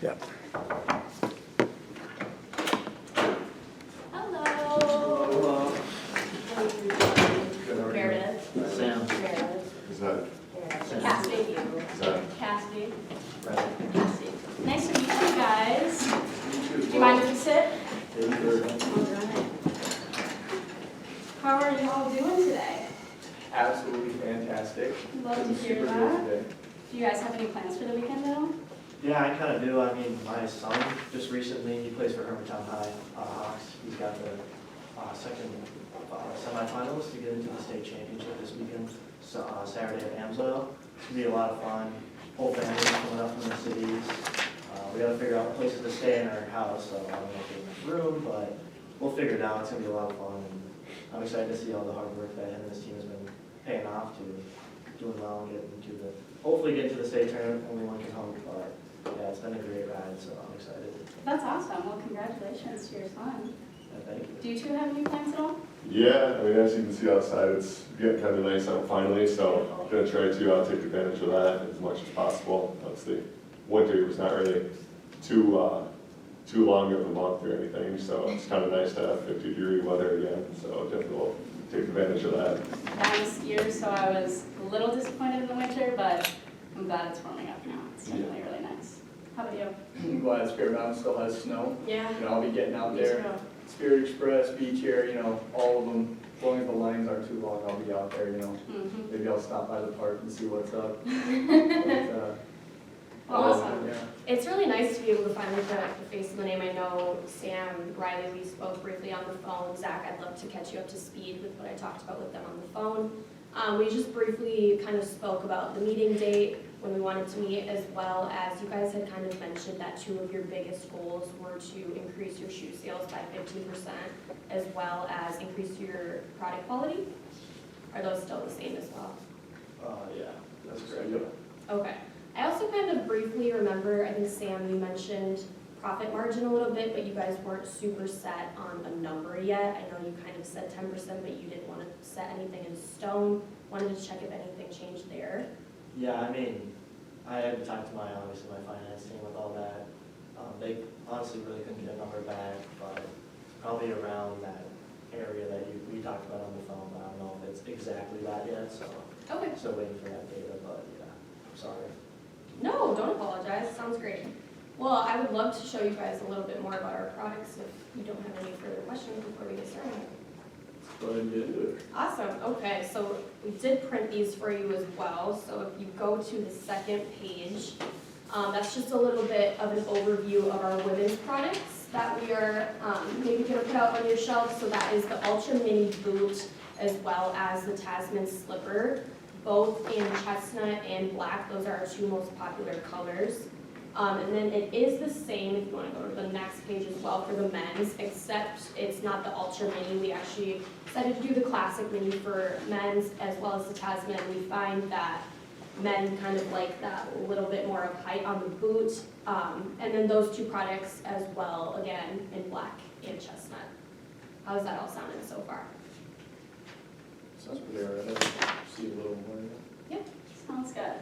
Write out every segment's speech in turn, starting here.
Yeah. Hello. Good, how are you? Meredith. Sam. Meredith. Is that, Cassidy. is that? Cassidy. Right. Cassidy. Nice to meet you guys. You Do you mind if we sit? Sure. Alright. How are you all doing today? Absolutely fantastic. Love to Been hear super that. good today. Do you guys have any plans for the weekend though? Yeah, I kind of do. I mean, my son just recently, he plays for Hermantown High Hawks. He's got the second semifinals to get into the state championship this weekend, so, Saturday at Amsoil. It's gonna be a lot of fun. Whole family's coming up from the cities. We gotta figure out places to stay in our house, so I don't know if we have enough room, but we'll figure it out. It's gonna be a lot of fun. And I'm excited to see all the hard work that him and his team has been paying off to doing well and getting to the, hopefully get to the state tournament. Only one can hope, but yeah, it's been a great ride, so I'm excited. That's awesome. Well, congratulations to your son. And thank you. Do you two have any plans at all? Yeah, I mean, as you can see outside, it's getting kind of nice out finally, so I'm gonna try to take advantage of that as much as possible. Obviously, winter was not really too long of a month or anything, so it's kind of nice to have 50-degree weather again, so definitely we'll take advantage of that. Last year, so I was a little disappointed in the winter, but I'm glad it's warming up now. It's definitely really nice. How about you? I'm glad Spirit Mountain still has snow. Yeah. You know, I'll be getting out Me there. too. Spirit Express, Beach Air, you know, all of them. As long as the lines aren't too long, I'll be out there, you know. Mhm. Maybe I'll stop by the park and see what's up. But, Awesome. Yeah. It's really nice to be able to finally put the face of the name. I know Sam, Riley, we spoke briefly on the phone. Zach, I'd love to catch you up to speed with what I talked about with them on the phone. We just briefly kind of spoke about the meeting date, when we wanted to meet, as well as you guys had kind of mentioned that two of your biggest goals were to increase your shoe sales by 15%, as well as increase your product quality. Are those still the same as well? Yeah, that's great. Yep. Okay. I also kind of briefly remember, I think Sam, you mentioned profit margin a little bit, but you guys weren't super set on a number yet. I know you kind of said 10%, but you didn't want to set anything in stone. Wanted to check if anything changed there. Yeah, I mean, I had to talk to obviously my finance team with all that. They honestly really couldn't get a number back, but probably around that area that we talked about on the phone, but I don't know if it's exactly that yet, so Okay. still waiting for that data, but yeah, I'm sorry. No, don't apologize. Sounds great. Well, I would love to show you guys a little bit more about our products if you don't have any further questions before we get started. Go ahead and get into it. Awesome. Okay, so we did print these for you as well. So if you go to the second page, that's just a little bit of an overview of our women's products that we are maybe going to put out on your shelf. So that is the Ultra Mini Boot as well as the Tasman Slipper, both in chestnut and black. Those are our two most popular colors. And then it is the same, if you want to go to the next page as well, for the men's, except it's not the Ultra Mini. We actually decided to do the Classic Mini for men's as well as the Tasman. We find that men kind of like that little bit more of height on the boot. And then those two products as well, again, in black and chestnut. How's that all sounding so far? Sounds pretty alright. I'd like to see a little more. Sounds good.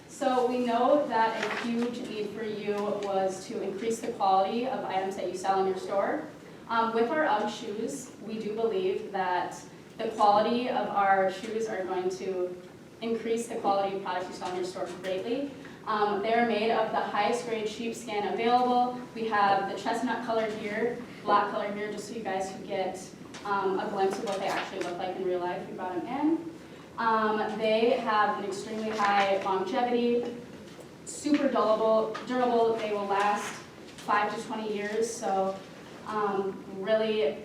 So we know that a huge need for you was to increase the quality of items that you sell in your store. With our UGG shoes, we do believe that the quality of our shoes are going to increase the quality of products you sell in your store greatly. They're made of the highest grade sheepskin available. We have the chestnut color here, black color here, just so you guys could get a glimpse of what they actually look like in real life. We brought them in. They have an extremely high longevity, super durable. They will last 5 to 20 years, so really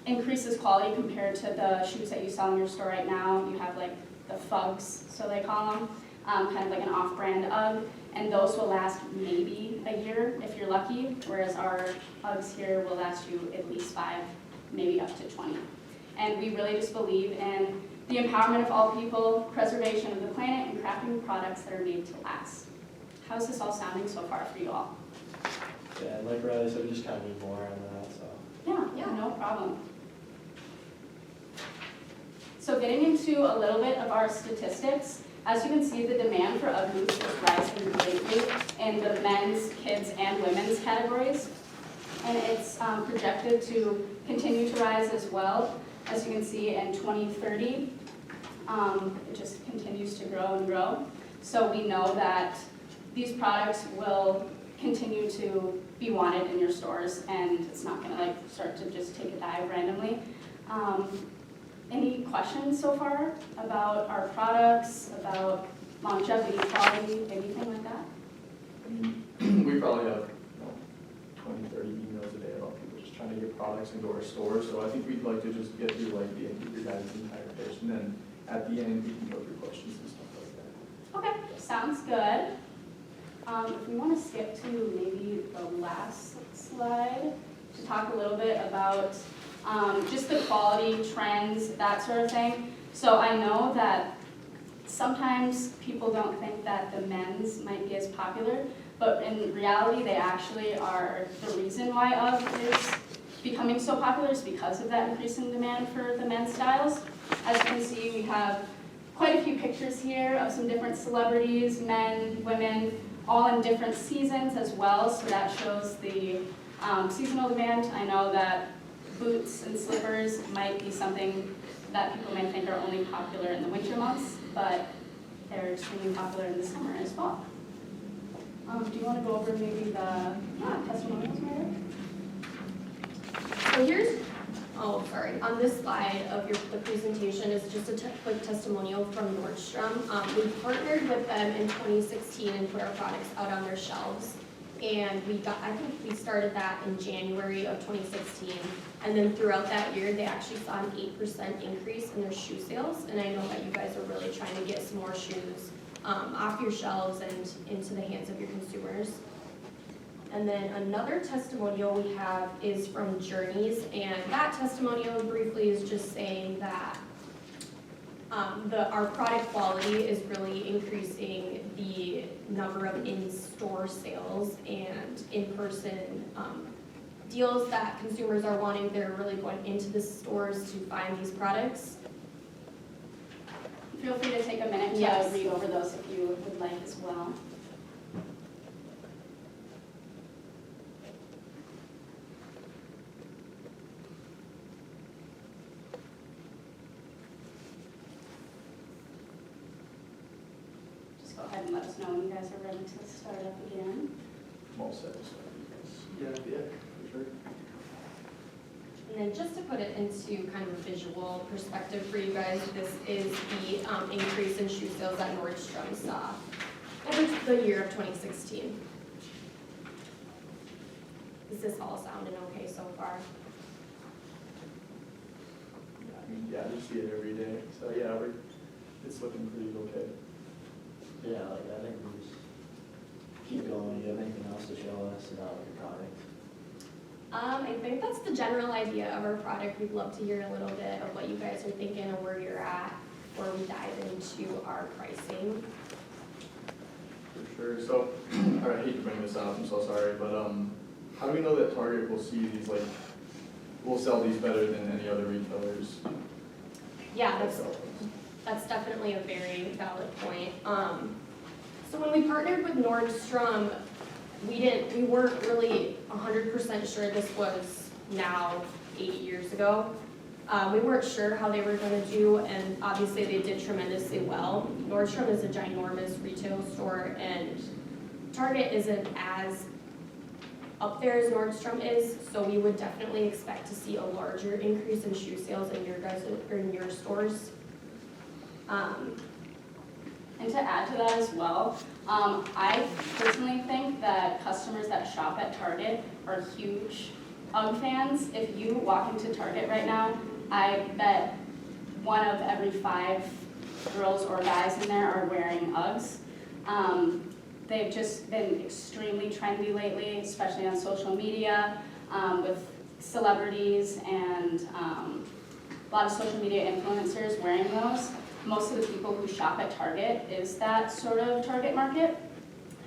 increases quality compared to the shoes that you sell in your store right now. You have like the Fugs, so they call them, kind of like an off-brand UGG, and those will last maybe a year if you're lucky, whereas our UGGs here will last you at least 5, maybe up to 20. And we really just believe in the empowerment of all people, preservation of the planet, and crafting products that are made to last. How's this all sounding so far for you all? Yeah, and like Riley said, we just kind of need more on that, so. Yeah, no problem. So getting into a little bit of our statistics, As you can see, the demand for UGG boots is rising greatly in the men's, kids, and women's categories. And it's projected to continue to rise as well. As you can see, in 2030, it just continues to grow and grow. So we know that these products will continue to be wanted in your stores, and it's not gonna like start to just take a dive randomly. Any questions so far about our products, about longevity, quality, anything like that? I mean, we probably have, 20, 30 emails a day about people just trying to get products into our store, so I think we'd like to just get through like your guys' entire pitch, and then at the end, we can go through questions and stuff like that. Okay, sounds good. If we want to skip to maybe the last slide to talk a little bit about just the quality trends, that sort of thing. So I know that sometimes people don't think that the men's might be as popular, but in reality, they actually are the reason why UGG is becoming so popular is because of that increase in demand for the men's styles. As you can see, we have quite a few pictures here of some different celebrities, men, women, all in different seasons as well, so that shows the seasonal demand. I know that boots and slippers might be something that people may think are only popular in the winter months, but they're extremely popular in the summer as well. Do you want to go over maybe the testimonials, Meredith? So here's, on this slide of the presentation is just a quick testimonial from Nordstrom. We partnered with them in 2016 and put our products out on their shelves. And I think we started that in January of 2016. And then throughout that year, they actually saw an 8% increase in their shoe sales. And I know that you guys are really trying to get some more shoes off your shelves and into the hands of your consumers. And then another testimonial we have is from Journeys, and that testimonial briefly is just saying that our product quality is really increasing the number of in-store sales and in-person deals that consumers are wanting. They're really going into the stores to find these products. Feel free to take a minute to Yes. read over those if you would like as well. Just go ahead and let us know when you guys are ready to start up again. I'm all set. Yeah, for sure. And then just to put it into kind of a visual perspective for you guys, this is the increase in shoe sales that Nordstrom saw over the year of 2016. Is this all sounding okay so far? Yeah, I mean, yeah, we see it every day, so yeah, it's looking pretty okay. Yeah, like, I think we just keep going. Do you have anything else to show us about your product? I think that's the general idea of our product. We'd love to hear a little bit of what you guys are thinking and where you're at before we dive into our pricing. For sure, so, I hate to bring this up, I'm so sorry, but how do we know that Target will see these, like, will sell these better than any other retailers? Yeah, that's definitely a very valid point. So when we partnered with Nordstrom, we weren't really 100% sure this was now 8 years ago. We weren't sure how they were going to do, and obviously they did tremendously well. Nordstrom is a ginormous retail store, and Target isn't as up there as Nordstrom is, so we would definitely expect to see a larger increase in shoe sales in your stores. And to add to that as well, I personally think that customers that shop at Target are huge UGG fans. If you walk into Target right now, I bet 1 of every 5 girls or guys in there are wearing UGGs. They've just been extremely trendy lately, especially on social media, with celebrities and a lot of social media influencers wearing those. Most of the people who shop at Target is that sort of target market,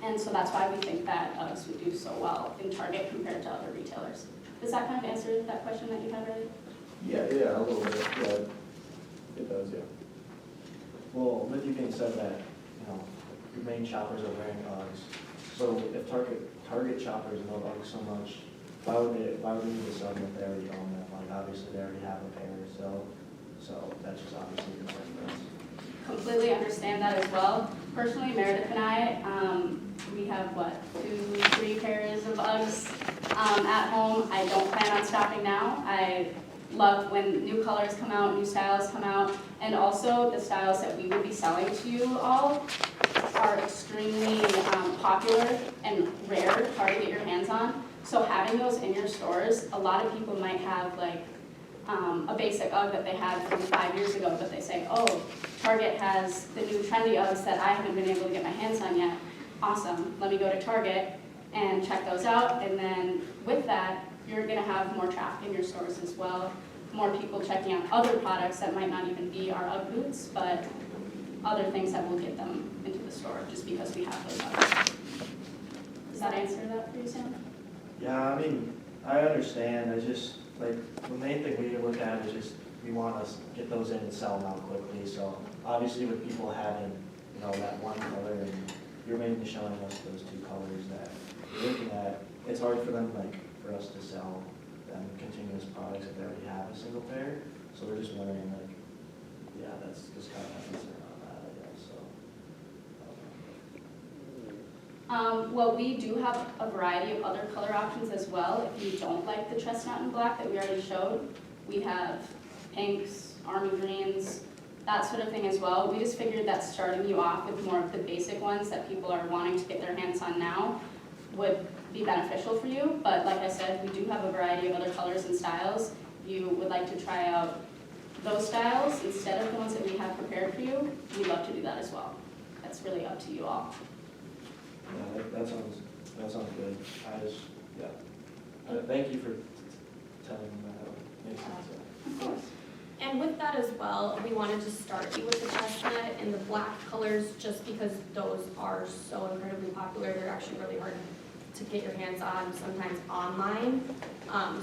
and so that's why we think that UGGs would do so well in Target compared to other retailers. Does that kind of answer that question that you had, Ray? Yeah, a little bit, yeah, it does, yeah. Well, with you being said that, your main shoppers are wearing Uggs, so if Target shoppers love Uggs so much, why would we need to sell them if they already own them? Like, obviously, they already have a pair to sell, so that's just obviously a concern for us. Completely understand that as well. Personally, Meredith and I, we have, 2-3 pairs of Uggs at home. I don't plan on stopping now. I love when new colors come out, new styles come out, and also the styles that we would be selling to you all are extremely popular and rare, hard to get your hands on. So having those in your stores, a lot of people might have a basic Ugg that they had from 5 years ago, but they say, oh, Target has the new trendy Uggs that I haven't been able to get my hands on yet. Awesome, let me go to Target and check those out, and then with that, you're gonna have more traffic in your stores as well, more people checking out other products that might not even be our Ugg boots, but other things that will get them into the store just because we have those Uggs. Does that answer that for you, Sam? Yeah, I mean, I understand, I just, the main thing we look at is just, we want to get those in and sell them out quickly, so obviously with people having, that one color, and you're mainly showing us those 2 colors that you're looking at, it's hard for them, for us to sell them continuous products if they already have a single pair, so we're just wondering, yeah, that's just kind of a concern on that, I guess, so. Well, we do have a variety of other color options as well. If you don't like the chestnut and black that we already showed, we have pinks, army greens, that sort of thing as well. We just figured that starting you off with more of the basic ones that people are wanting to get their hands on now would be beneficial for you. But like I said, we do have a variety of other colors and styles. If you would like to try out those styles instead of the ones that we have prepared for you, we'd love to do that as well. That's really up to you all. Yeah, that sounds good. Thank you for telling me that. Makes sense. Of course. And with that as well, we wanted to start you with the chestnut and the black colors just because those are so incredibly popular. They're actually really hard to get your hands on, sometimes online.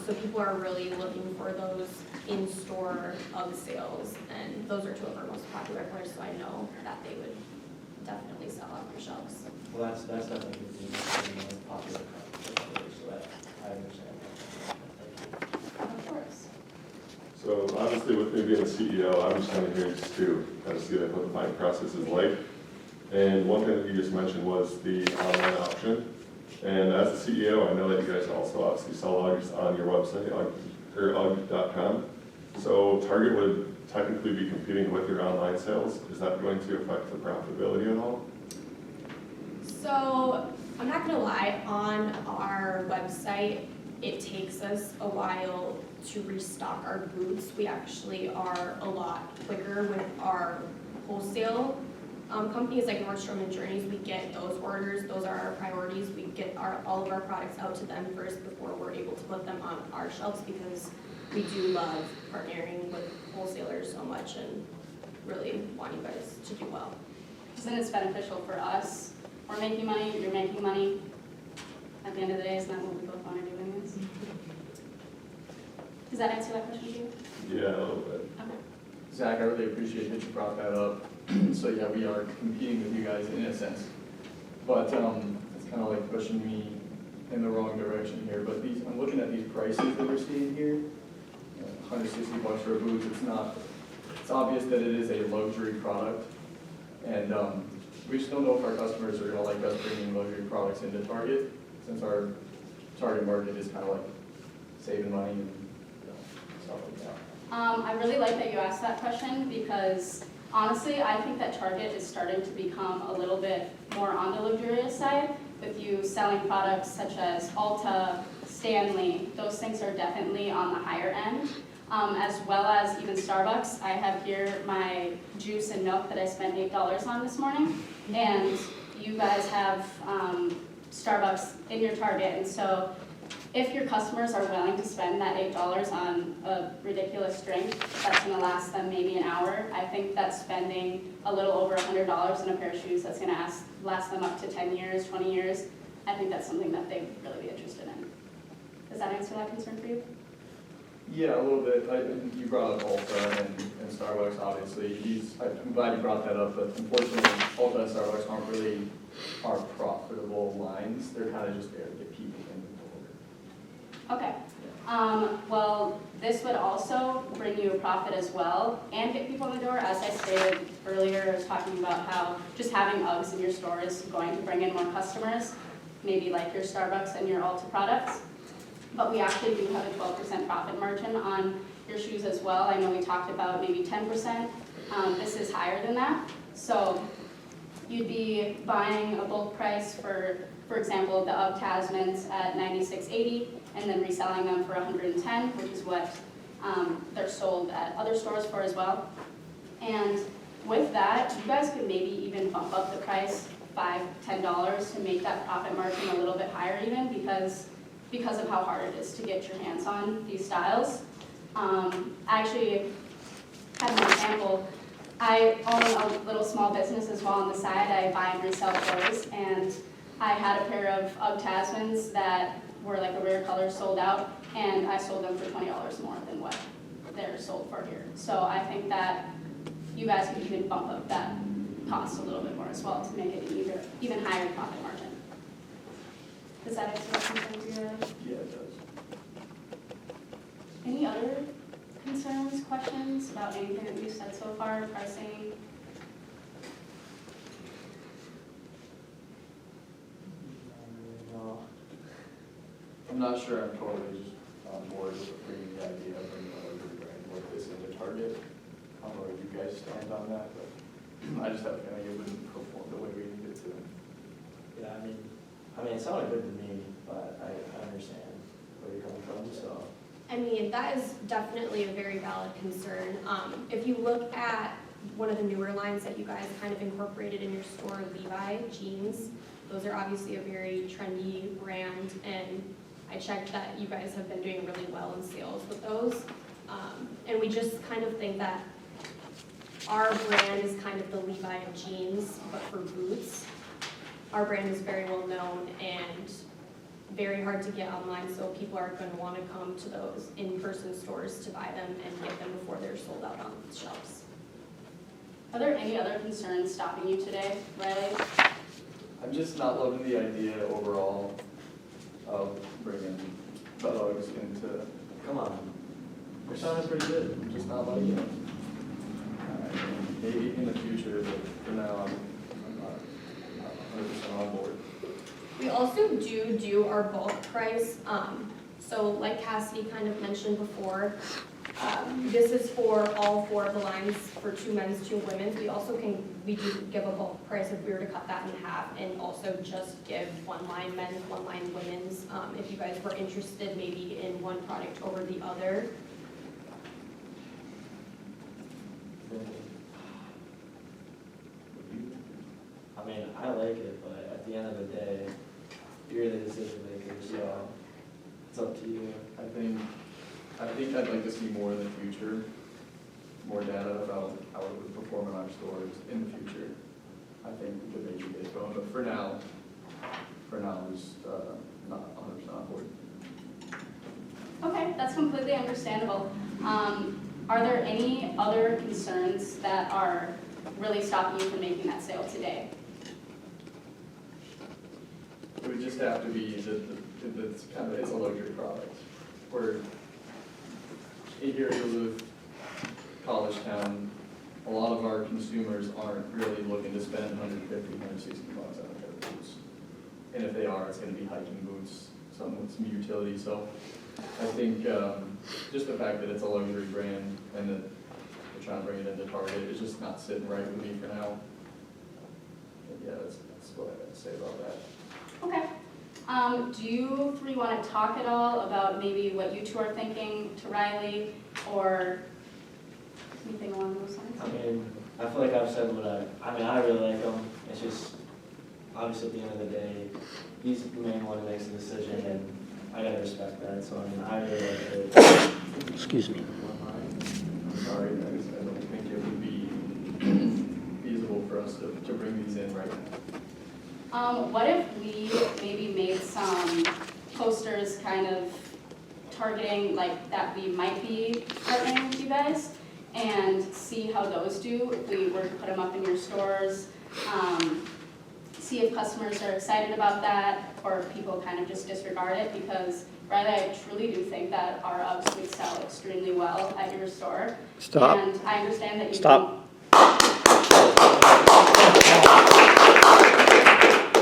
So people are really looking for those in-store Ugg sales, and those are 2 of our most popular colors, so I know that they would definitely sell off your shelves. Well, that's definitely the popular colors, so that, I understand. Thank Of course. So obviously with me being the CEO, I'm just kind of here just to kind of see what the buying process is like. And one thing that you just mentioned was the online option. And as the CEO, I know that you guys also obviously sell Uggs on your website, Ugg.com. So Target would technically be competing with your online sales. Is that going to affect the profitability at all? So I'm not gonna lie, on our website, it takes us a while to restock our boots. We actually are a lot quicker with our wholesale companies like Nordstrom and Journeys. We get those orders, those are our priorities. We get all of our products out to them first before we're able to put them on our shelves because we do love partnering with wholesalers so much and really want you guys to do well. Because then it's beneficial for us. We're making money, you're making money. At the end of the day, isn't that what we both want to do anyways? Does that answer that question to you? Yeah, a little bit. Okay. Zach, I really appreciate that you brought that up. So yeah, we are competing with you guys in a sense. But it's kind of like pushing me in the wrong direction here. But I'm looking at these prices that we're seeing here. $160 for a boot. It's obvious that it is a luxury product. And we just don't know if our customers are gonna like us bringing luxury products into Target, since our target market is kind of like saving money and stuff like that. I really like that you asked that question because honestly, I think that Target is starting to become a little bit more on the luxurious side with you selling products such as Ulta, Stanley. Those things are definitely on the higher end, as well as even Starbucks. I have here my juice and milk that I spent $8 on this morning, and you guys have Starbucks in your Target, and so if your customers are willing to spend that $8 on a ridiculous drink that's going to last them maybe an hour, I think that spending a little over $100 in a pair of shoes that's going to last them up to 10 years, 20 years, I think that's something that they'd really be interested in. Does that answer that concern for you? Yeah, a little bit. You brought up Ulta and Starbucks, obviously. I'm glad you brought that up, but unfortunately, Ulta and Starbucks aren't really our profitable lines. They're kind of just there to get people in the door. Okay. Well, this would also bring you a profit as well and get people in the door. As I stated earlier, I was talking about how just having Uggs in your store is going to bring in more customers, maybe like your Starbucks and your Ulta products. But we actually do have a 12% profit margin on your shoes as well. I know we talked about maybe 10%. This is higher than that. So you'd be buying a bulk price for example, the Ugg Tasmans at $96.80 and then reselling them for $110, which is what they're sold at other stores for as well. And with that, you guys could maybe even bump up the price $5, $10 to make that profit margin a little bit higher even because of how hard it is to get your hands on these styles. I actually had an example. I own a little small business as well on the side. I buy and resell clothes, and I had a pair of Ugg Tasmans that were like a rare color sold out, and I sold them for $20 more than what they're sold for here. So I think that you guys could even bump up that cost a little bit more as well to make it an even higher profit margin. Does that answer what concerns you? Yeah, it does. Any other concerns, questions about anything that we've said so far, pricing? No. I'm not sure I'm totally just on board with bringing the idea of bringing a luxury brand like this into Target. I don't know where you guys stand on that, but I just have a feeling it wouldn't perform the way we need it to. Yeah, I mean, it sounded good to me, but I understand where you're coming from, so. I mean, that is definitely a very valid concern. If you look at one of the newer lines that you guys kind of incorporated in your store, Levi jeans, those are obviously a very trendy brand, and I checked that you guys have been doing really well in sales with those. And we just kind of think that our brand is kind of the Levi of jeans, but for boots. Our brand is very well known and very hard to get online, so people are going to want to come to those in-person stores to buy them and get them before they're sold out on shelves. Are there any other concerns stopping you today, Riley? I'm just not loving the idea overall of bringing the Uggs into, Come on. They're sounding pretty good. I'm just not liking it. Maybe in the future, but for now, I'm not 100% on board. We also do our bulk price. So like Cassidy kind of mentioned before, this is for all 4 of the lines for 2 men's, 2 women's. We do give a bulk price if we were to cut that in half, and also just give 1 line men's, 1 line women's. If you guys were interested maybe in one product over the other. I mean, I like it, but at the end of the day, you're the decision maker, so it's up to you. I think I'd like to see more in the future, more data about how it would perform in our stores in the future. I think we could maybe get it going, but for now, I'm just not 100% on board. Okay, that's completely understandable. Are there any other concerns that are really stopping you from making that sale today? It would just have to be that it's a luxury product. We're in here in Duluth, college town, a lot of our consumers aren't really looking to spend 150, 160 bucks on a pair of boots. And if they are, it's gonna be hiking boots, something with some utility. So I think just the fact that it's a luxury brand and that we're trying to bring it into Target is just not sitting right with me for now. And yeah, that's what I got to say about that. Okay. Do you 3 want to talk at all about maybe what you 2 are thinking to Riley, or anything along those lines? I mean, I feel like I've said what I really like them. It's just, obviously at the end of the day, he's the main one who makes the decision, and I gotta respect that, so I mean, I really like it. Excuse me. I'm sorry, I don't think it would be feasible for us to bring these in right now. What if we maybe made some posters kind of targeting like that we might be partnering with you guys and see how those do if we were to put them up in your stores. See if customers are excited about that or if people kind of just disregard it, because Riley, I truly do think that our Uggs would sell extremely well at your store. Stop. And I understand that you Stop. don't